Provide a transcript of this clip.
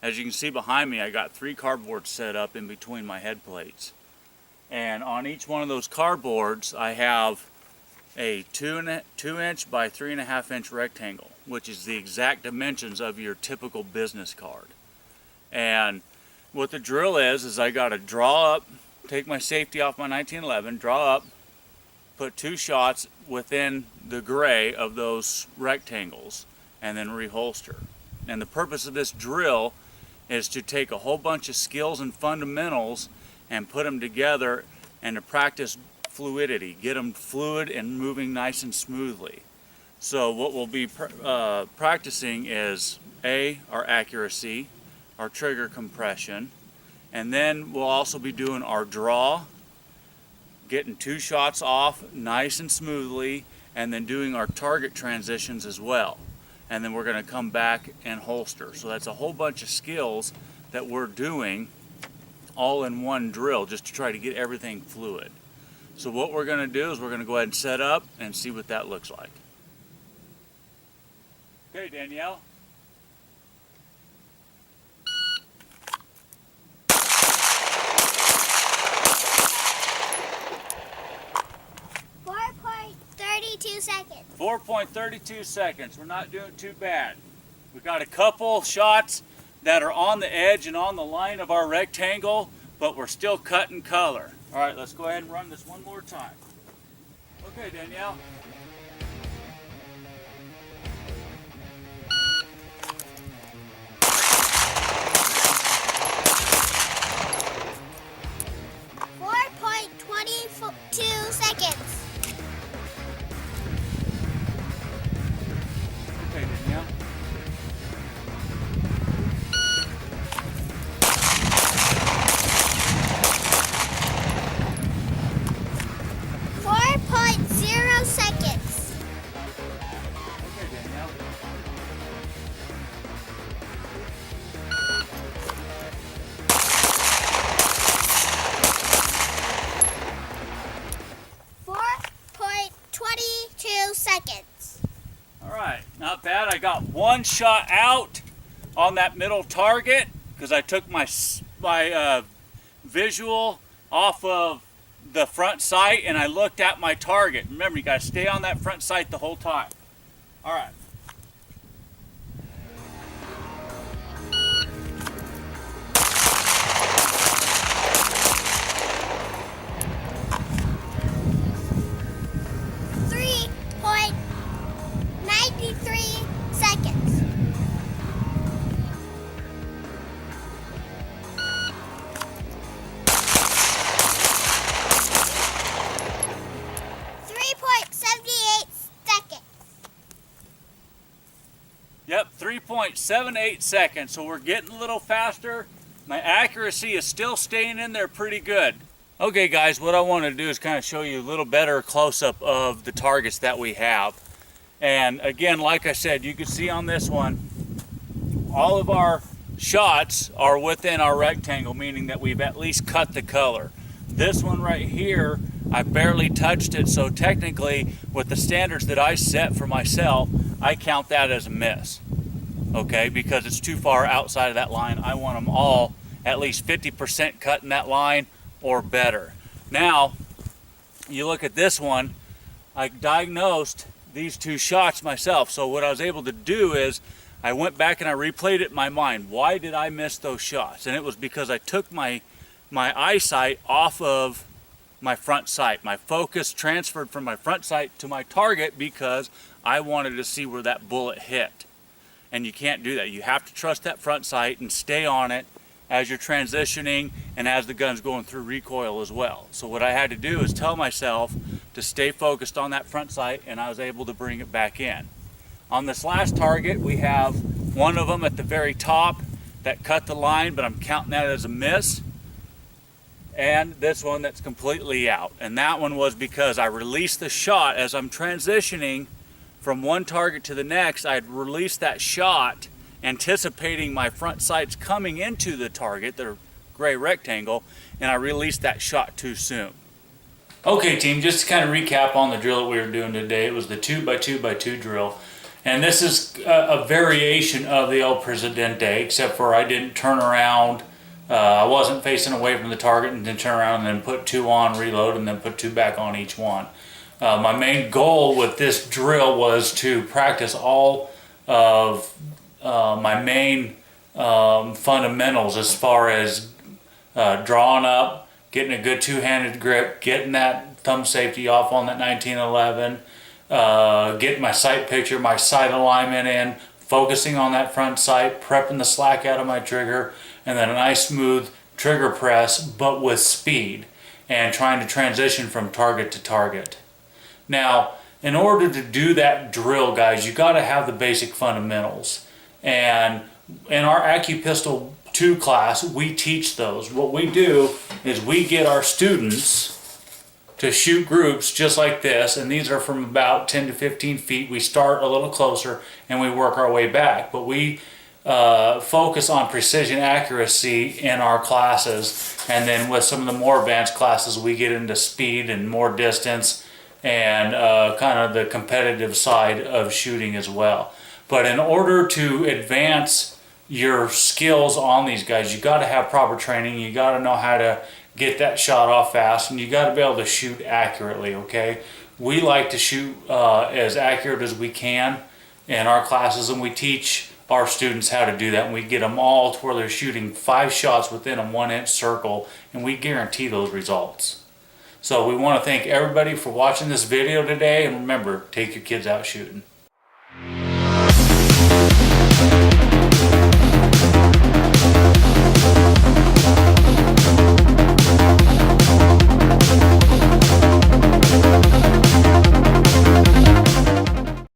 As you can see behind me, I got 3 cardboards set up in between my head plates. And on each one of those cardboards, I have a 2-inch by 3.5-inch rectangle, which is the exact dimensions of your typical business card. And what the drill is I got to draw up, take my safety off my 1911, draw up, put 2 shots within the gray of those rectangles, and then reholster. And the purpose of this drill is to take a whole bunch of skills and fundamentals and put them together and to practice fluidity, get them fluid and moving nice and smoothly. So what we'll be practicing is our accuracy, our trigger compression, and then we'll also be doing our draw, getting 2 shots off nice and smoothly, and then doing our target transitions as well. And then we're going to come back and holster. So that's a whole bunch of skills that we're doing all in one drill just to try to get everything fluid. So what we're going to do is we're going to go ahead and set up and see what that looks like. Okay, Danielle. Seconds. 4.32 seconds. We're not doing too bad. We've got a couple shots that are on the edge and on the line of our rectangle, but we're still cutting color. All right, let's go ahead and run this one more time. Okay, Danielle. Seconds. Okay, Danielle. Seconds. Okay, Danielle. 4.22 seconds. All right, not bad. I got 1 shot out on that middle target because I took my visual off of the front sight and I looked at my target. Remember, you got to stay on that front sight the whole time. All right. Seconds. 3.78 seconds. Yep, 3.78 seconds. So we're getting a little faster. My accuracy is still staying in there pretty good. Okay guys, what I want to do is kind of show you a little better close-up of the targets that we have. And again, like I said, you can see on this one, all of our shots are within our rectangle, meaning that we've at least cut the color. This one right here, I barely touched it, so technically, with the standards that I set for myself, I count that as a miss. Okay, because it's too far outside of that line. I want them all at least 50% cut in that line or better. Now, you look at this one, I diagnosed these 2 shots myself. So what I was able to do is I went back and I replayed it in my mind. Why did I miss those shots? And it was because I took my eyesight off of my front sight. My focus transferred from my front sight to my target because I wanted to see where that bullet hit. And you can't do that. You have to trust that front sight and stay on it as you're transitioning and as the gun's going through recoil as well. So what I had to do is tell myself to stay focused on that front sight, and I was able to bring it back in. On this last target, we have one of them at the very top that cut the line, but I'm counting that as a miss. And this one that's completely out. And that one was because I released the shot as I'm transitioning from one target to the next. I'd released that shot anticipating my front sights coming into the target, the gray rectangle, and I released that shot too soon. Okay team, just to kind of recap on the drill that we were doing today, it was the 2x2x2 drill. And this is a variation of the El Presidente, except for I didn't turn around. I wasn't facing away from the target and then turn around and then put 2 on, reload, and then put 2 back on each one. My main goal with this drill was to practice all of my main fundamentals as far as drawing up, getting a good 2-handed grip, getting that thumb safety off on that 1911, getting my sight picture, my sight alignment in, focusing on that front sight, prepping the slack out of my trigger, and then a nice smooth trigger press, but with speed, and trying to transition from target to target. Now, in order to do that drill, guys, you got to have the basic fundamentals. And in our AccuPistol 2 class, we teach those. What we do is we get our students to shoot groups just like this, and these are from about 10 to 15 feet. We start a little closer and we work our way back, but we focus on precision accuracy in our classes, and then with some of the more advanced classes we get into speed and more distance and kind of the competitive side of shooting as well. But in order to advance your skills on these guys, you got to have proper training. You got to know how to get that shot off fast, and you got to be able to shoot accurately. Okay, we like to shoot as accurate as we can in our classes, and we teach our students how to do that, and we get them all to where they're shooting 5 shots within a 1-inch circle, and we guarantee those results. So we want to thank everybody for watching this video today, and remember, take your kids out shooting.